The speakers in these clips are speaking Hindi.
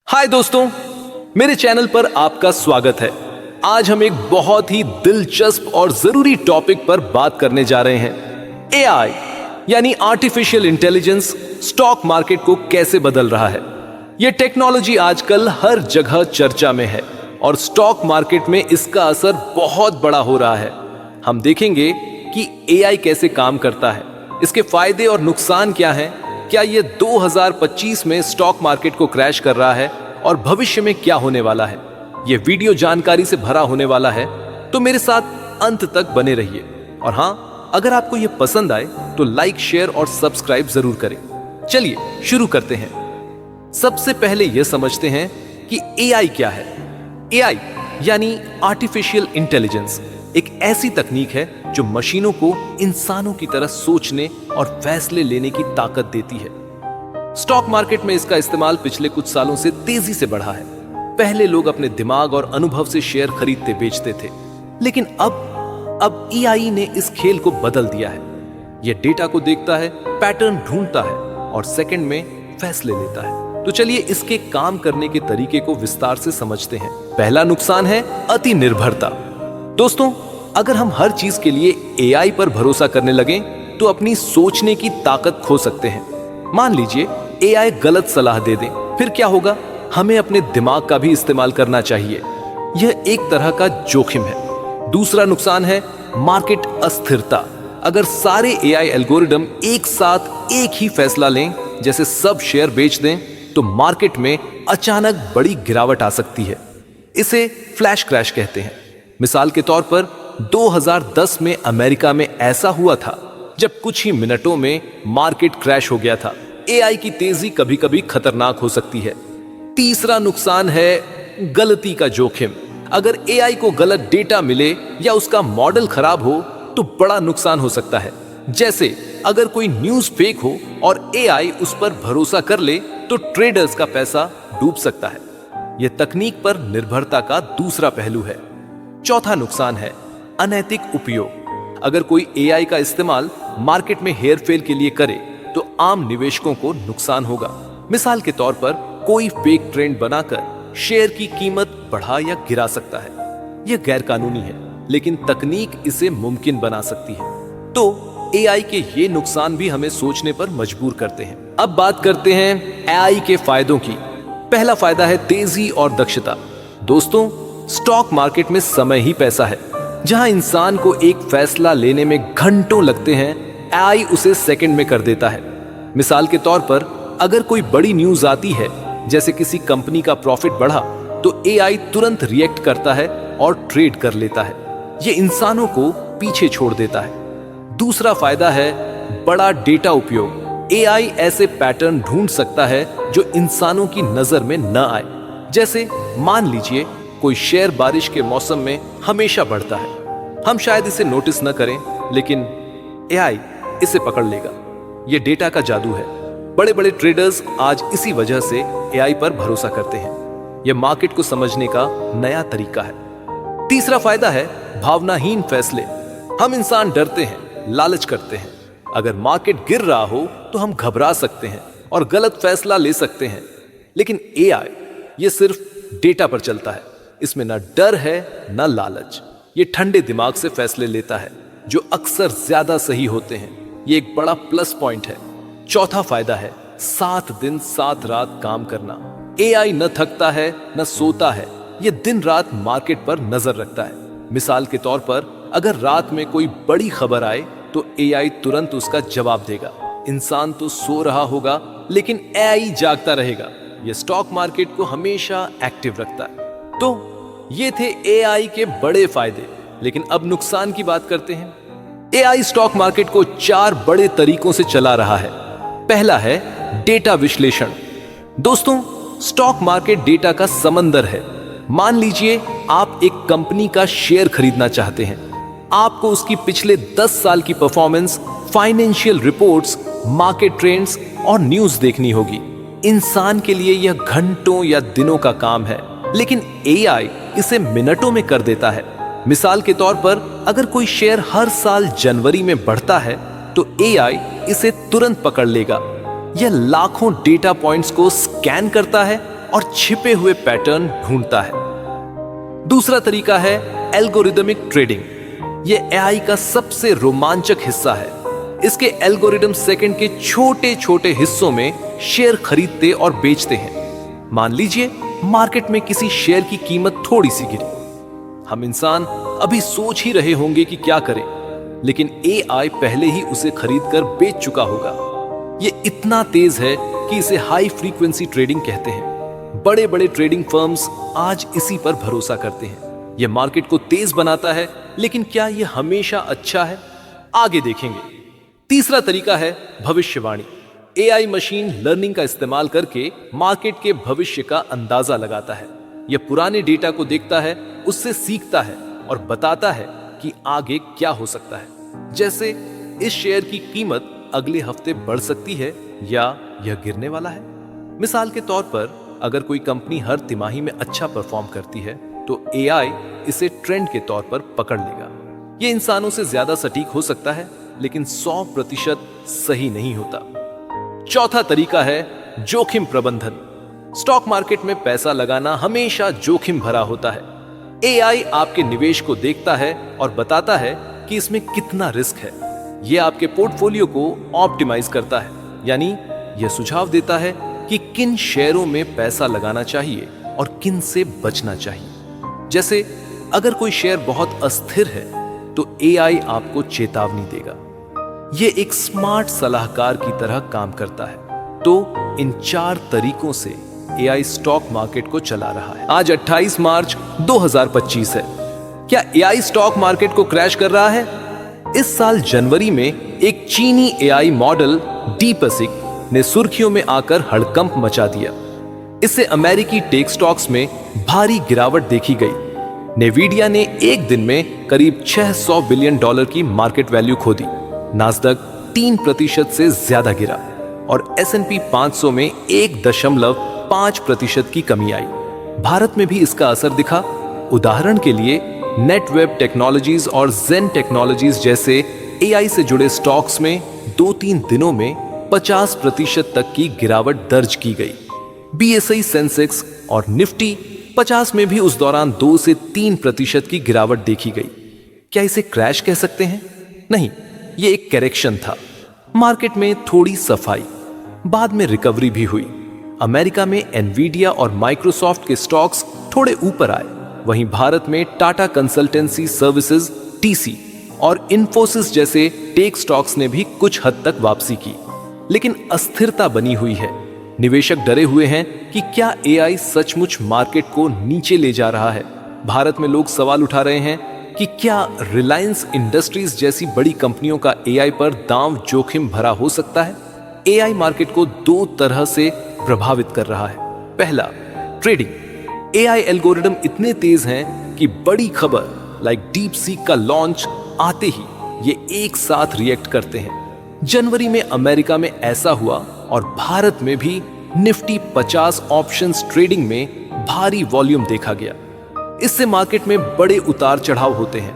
हाय दोस्तों, मेरे चैनल पर आपका स्वागत है। आज हम एक बहुत ही दिलचस्प और जरूरी टॉपिक पर बात करने जा रहे हैं। एआई यानी आर्टिफिशियल इंटेलिजेंस स्टॉक मार्केट को कैसे बदल रहा है। यह टेक्नोलॉजी आजकल हर जगह चर्चा में है और स्टॉक मार्केट में इसका असर बहुत बड़ा हो रहा है। हम देखेंगे कि एआई कैसे काम करता है, इसके फायदे और नुकसान क्या हैं, क्या यह 2025 में स्टॉक मार्केट को क्रैश कर रहा है और भविष्य में क्या होने वाला है। यह वीडियो जानकारी से भरा होने वाला है, तो मेरे साथ अंत तक बने रहिए। और हाँ, अगर आपको यह पसंद आए तो लाइक, शेयर और सब्सक्राइब जरूर करें। चलिए शुरू करते हैं। सबसे पहले यह समझते हैं कि एआई क्या है। एआई यानी आर्टिफिशियल इंटेलिजेंस एक ऐसी तकनीक है जो मशीनों को इंसानों की तरह सोचने और फैसले लेने की ताकत देती है। स्टॉक मार्केट में इसका इस्तेमाल पिछले कुछ सालों से तेजी से बढ़ा है। पहले लोग अपने दिमाग और अनुभव से शेयर खरीदते बेचते थे, लेकिन अब एआई ने इस खेल को बदल दिया है। यह डेटा को देखता है, पैटर्न ढूंढता है और सेकंड में फैसले लेता है। तो चलिए इसके काम करने के तरीके को विस्तार से समझते हैं। पहला नुकसान है अति निर्भरता। दोस्तों, अगर हम हर चीज के लिए एआई पर भरोसा करने लगें तो अपनी सोचने की ताकत खो सकते हैं। मान लीजिए एआई गलत सलाह दे दे, फिर क्या होगा? हमें अपने दिमाग का भी इस्तेमाल करना चाहिए। यह एक तरह का जोखिम है। दूसरा नुकसान है मार्केट अस्थिरता। अगर सारे एआई एल्गोरिदम एक साथ एक ही फैसला लें, जैसे सब शेयर बेच दें, तो मार्केट में अचानक बड़ी गिरावट आ सकती है। इसे फ्लैश क्रैश कहते हैं। मिसाल के तौर पर 2010 में अमेरिका में ऐसा हुआ था, जब कुछ ही मिनटों में मार्केट क्रैश हो गया था। एआई की तेजी कभी कभी खतरनाक हो सकती है। तीसरा नुकसान है गलती का जोखिम। अगर एआई को गलत डेटा मिले या उसका मॉडल खराब हो तो बड़ा नुकसान हो सकता है। जैसे अगर कोई न्यूज़ फेक हो और एआई उस पर भरोसा कर ले तो ट्रेडर्स का पैसा डूब सकता है। यह तकनीक पर निर्भरता का दूसरा पहलू है। चौथा नुकसान है अनैतिक उपयोग। अगर कोई एआई का इस्तेमाल मार्केट में हेरफेर के लिए करे तो आम निवेशकों को नुकसान होगा। मिसाल के तौर पर कोई फेक ट्रेंड बनाकर शेयर की कीमत बढ़ा या गिरा सकता है। यह गैर कानूनी है, लेकिन तकनीक इसे मुमकिन बना सकती है। तो एआई के ये नुकसान भी हमें सोचने पर मजबूर करते हैं। अब बात करते हैं एआई के फायदों की। पहला फायदा है तेजी और दक्षता। दोस्तों, स्टॉक मार्केट में समय ही पैसा है। जहां इंसान को एक फैसला लेने में घंटों लगते हैं, एआई उसे सेकंड में कर देता है। मिसाल के तौर पर अगर कोई बड़ी न्यूज आती है, जैसे किसी कंपनी का प्रॉफिट बढ़ा, तो एआई तुरंत रिएक्ट करता है और ट्रेड कर लेता है। यह इंसानों को पीछे छोड़ देता है। दूसरा फायदा है बड़ा डेटा उपयोग। एआई ऐसे पैटर्न ढूंढ सकता है जो इंसानों की नजर में न आए। जैसे मान लीजिए कोई शेयर बारिश के मौसम में हमेशा बढ़ता है। हम शायद इसे नोटिस न करें, लेकिन एआई इसे पकड़ लेगा। यह डेटा का जादू है। बड़े बड़े ट्रेडर्स आज इसी वजह से एआई पर भरोसा करते हैं। यह मार्केट को समझने का नया तरीका है। तीसरा फायदा है भावनाहीन फैसले। हम इंसान डरते हैं, लालच करते हैं। अगर मार्केट गिर रहा हो तो हम घबरा सकते हैं और गलत फैसला ले सकते हैं। लेकिन एआई यह सिर्फ डेटा पर चलता है। इसमें न डर है न लालच। ये ठंडे दिमाग से फैसले लेता है, जो अक्सर ज्यादा सही होते हैं। ये एक बड़ा प्लस पॉइंट है। चौथा फायदा है 7 दिन 7 रात काम करना। एआई न थकता है न सोता है। ये दिन रात मार्केट पर नजर रखता है। मिसाल के तौर पर अगर रात में कोई बड़ी खबर आए तो एआई तुरंत उसका जवाब देगा। इंसान तो सो रहा होगा, लेकिन एआई जागता रहेगा। यह स्टॉक मार्केट को हमेशा एक्टिव रखता है। तो ये थे एआई के बड़े फायदे, लेकिन अब नुकसान की बात करते हैं। एआई स्टॉक मार्केट को 4 बड़े तरीकों से चला रहा है। पहला है डेटा विश्लेषण। दोस्तों, स्टॉक मार्केट डेटा का समंदर है। मान लीजिए आप एक कंपनी का शेयर खरीदना चाहते हैं। आपको उसकी पिछले 10 साल की performance, financial reports, market trends और न्यूज़ देखनी होगी। इंसान के लिए यह घंटों या दिनों का काम है, लेकिन एआई इसे मिनटों में कर देता है। मिसाल के तौर पर अगर कोई शेयर हर साल जनवरी में बढ़ता है तो एआई इसे तुरंत पकड़ लेगा। यह लाखों डेटा पॉइंट्स को स्कैन करता है और छिपे हुए पैटर्न ढूंढता है। दूसरा तरीका है एल्गोरिदमिक ट्रेडिंग। यह एआई का सबसे रोमांचक हिस्सा है। इसके एल्गोरिदम सेकंड के छोटे छोटे हिस्सों में शेयर खरीदते और बेचते हैं। मान लीजिए मार्केट में किसी शेयर की कीमत थोड़ी सी गिरी। हम इंसान अभी सोच ही रहे होंगे कि क्या करें, लेकिन एआई पहले ही उसे खरीदकर बेच चुका होगा। यह इतना तेज है कि इसे हाई फ्रीक्वेंसी ट्रेडिंग कहते हैं। बड़े बड़े ट्रेडिंग फर्म्स आज इसी पर भरोसा करते हैं। यह मार्केट को तेज बनाता है, लेकिन क्या यह हमेशा अच्छा है? आगे देखेंगे। तीसरा तरीका है भविष्यवाणी। एआई मशीन लर्निंग का इस्तेमाल करके मार्केट के भविष्य का अंदाजा लगाता है। यह पुराने डेटा को देखता है, उससे सीखता है और बताता है कि आगे क्या हो सकता है। जैसे इस शेयर की कीमत अगले हफ्ते बढ़ सकती है या यह गिरने वाला है। मिसाल के तौर पर अगर कोई कंपनी हर तिमाही में अच्छा परफॉर्म करती है तो एआई इसे ट्रेंड के तौर पर पकड़ लेगा। यह इंसानों से ज्यादा सटीक हो सकता है, लेकिन 100% सही नहीं होता। चौथा तरीका है जोखिम प्रबंधन। स्टॉक मार्केट में पैसा लगाना हमेशा जोखिम भरा होता है। एआई आपके निवेश को देखता है और बताता है कि इसमें कितना रिस्क है। यह आपके पोर्टफोलियो को ऑप्टिमाइज करता है, यानी यह सुझाव देता है कि किन शेयरों में पैसा लगाना चाहिए और किन से बचना चाहिए। जैसे अगर कोई शेयर बहुत अस्थिर है तो एआई आपको चेतावनी देगा। यह एक स्मार्ट सलाहकार की तरह काम करता है। तो इन 4 तरीकों से एआई स्टॉक मार्केट को चला रहा है। आज 28 मार्च 2025 है। क्या एआई स्टॉक मार्केट को क्रैश कर रहा है? इस साल जनवरी में एक चीनी एआई मॉडल डीपसिक ने सुर्खियों में आकर हड़कंप मचा दिया। इससे अमेरिकी टेक स्टॉक्स में भारी गिरावट देखी गई। नेविडिया ने एक दिन में करीब $600 बिलियन की मार्केट वैल्यू खो दी। नास्डक 3% से ज्यादा गिरा और S&P 500 में 1.5% की कमी आई। भारत में भी इसका असर दिखा। उदाहरण के लिए नेटवेब टेक्नोलॉजीज और जेन टेक्नोलॉजीज जैसे एआई से जुड़े स्टॉक्स में 2-3 दिनों में 50% तक की गिरावट दर्ज की गई। BSI सेंसेक्स और निफ्टी 50 में भी उस दौरान 2 से 3% की गिरावट देखी गई। क्या इसे क्रैश कह सकते हैं? नहीं, यह एक करेक्शन था। मार्केट में थोड़ी सफाई, बाद में रिकवरी भी हुई। अमेरिका में एनवीडिया और माइक्रोसॉफ्ट के स्टॉक्स थोड़े ऊपर आए। वहीं भारत में टाटा कंसल्टेंसी सर्विसेज TC और इन्फोसिस जैसे टेक स्टॉक्स ने भी कुछ हद तक वापसी की, लेकिन अस्थिरता बनी हुई है। निवेशक डरे हुए हैं कि क्या एआई सचमुच मार्केट को नीचे ले जा रहा है। भारत में लोग सवाल उठा रहे हैं कि क्या रिलायंस इंडस्ट्रीज जैसी बड़ी कंपनियों का एआई पर दांव जोखिम भरा हो सकता है। एआई मार्केट को 2 तरह से प्रभावित कर रहा है। पहला, ट्रेडिंग। एआई एल्गोरिदम इतने तेज हैं कि बड़ी खबर लाइक डीपसीक का लॉन्च आते ही ये एक साथ रिएक्ट करते हैं। जनवरी में अमेरिका में ऐसा हुआ और भारत में भी निफ्टी 50 ऑप्शंस ट्रेडिंग में भारी वॉल्यूम देखा गया। इससे मार्केट में बड़े उतार चढ़ाव होते हैं।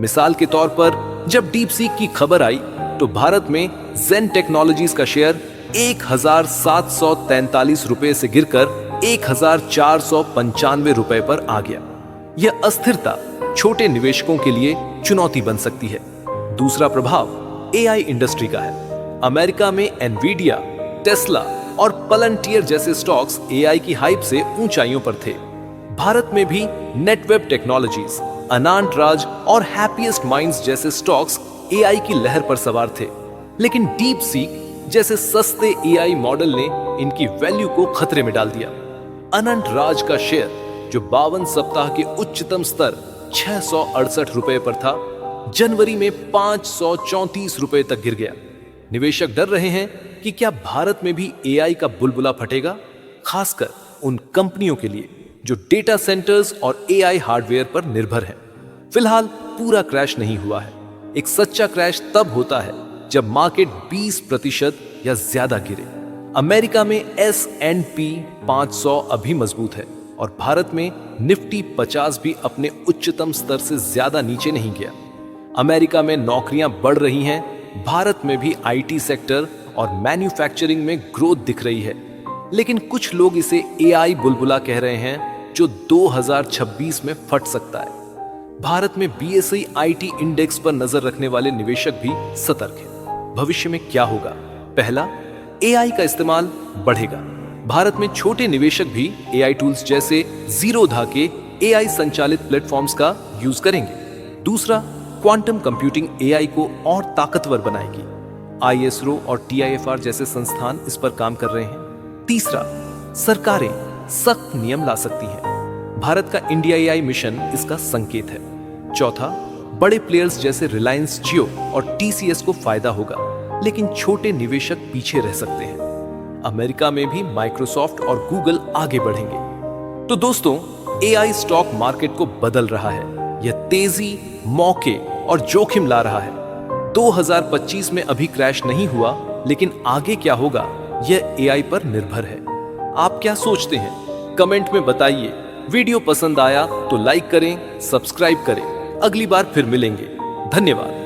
मिसाल के तौर पर जब डीपसीक की खबर आई तो भारत में जेन टेक्नोलॉजीज का शेयर 1743 रुपए से गिरकर 1495 रुपए पर आ गया। यह अस्थिरता छोटे निवेशकों के लिए चुनौती बन सकती है। दूसरा प्रभाव एआई इंडस्ट्री का है। अमेरिका में एनवीडिया, टेस्ला और पलंटियर जैसे स्टॉक्स एआई की हाइप से ऊंचाइयों पर थे। भारत में भी नेटवेब टेक्नोलॉजीज, अनांत राज और हैप्पीएस्ट माइंड्स जैसे स्टॉक्स एआई की लहर पर सवार थे, लेकिन डीपसीक जैसे सस्ते एआई मॉडल ने इनकी वैल्यू को खतरे में डाल दिया। अनंत राज का शेयर जो 52 सप्ताह के उच्चतम स्तर 668 रुपए पर था, जनवरी में 534 रुपए तक गिर गया। निवेशक डर रहे हैं कि क्या भारत में भी एआई का बुलबुला फटेगा, खासकर उन कंपनियों के लिए जो डेटा सेंटर्स और एआई हार्डवेयर पर निर्भर हैं। फिलहाल पूरा क्रैश नहीं हुआ है। एक सच्चा क्रैश तब होता है जब मार्केट 20% या ज्यादा गिरे। अमेरिका में S&P 500 अभी मजबूत है और भारत में निफ्टी 50 भी अपने उच्चतम स्तर से ज्यादा नीचे नहीं गया। अमेरिका में नौकरियां बढ़ रही हैं, भारत में भी IT सेक्टर और मैन्युफैक्चरिंग में ग्रोथ दिख रही है। लेकिन कुछ लोग इसे एआई बुलबुला कह रहे हैं जो 2026 में फट सकता है। भारत में बीएसई आईटी इंडेक्स पर नजर रखने वाले निवेशक भी सतर्क हैं। भविष्य में क्या होगा? पहला, एआई का इस्तेमाल बढ़ेगा। भारत में छोटे निवेशक भी एआई टूल्स जैसे जीरोधा के एआई संचालित प्लेटफॉर्म्स का यूज करेंगे। दूसरा, क्वांटम कंप्यूटिंग एआई को और ताकतवर बनाएगी। आईएसरो और टीआईएफआर जैसे संस्थान इस पर काम कर रहे हैं। तीसरा, सरकारें सख्त नियम ला सकती हैं। भारत का इंडिया एआई मिशन इसका संकेत है। चौथा, बड़े प्लेयर्स जैसे रिलायंस जियो और टीसीएस को फायदा होगा, लेकिन छोटे निवेशक पीछे रह सकते हैं। अमेरिका में भी माइक्रोसॉफ्ट और गूगल आगे बढ़ेंगे। तो दोस्तों, एआई स्टॉक मार्केट को बदल रहा है। यह तेजी, मौके और जोखिम ला रहा है। 2025 में अभी क्रैश नहीं हुआ, लेकिन आगे क्या होगा यह एआई पर निर्भर है। आप क्या सोचते हैं? कमेंट में बताइए। वीडियो पसंद आया तो लाइक करें, सब्सक्राइब करें। अगली बार फिर मिलेंगे। धन्यवाद।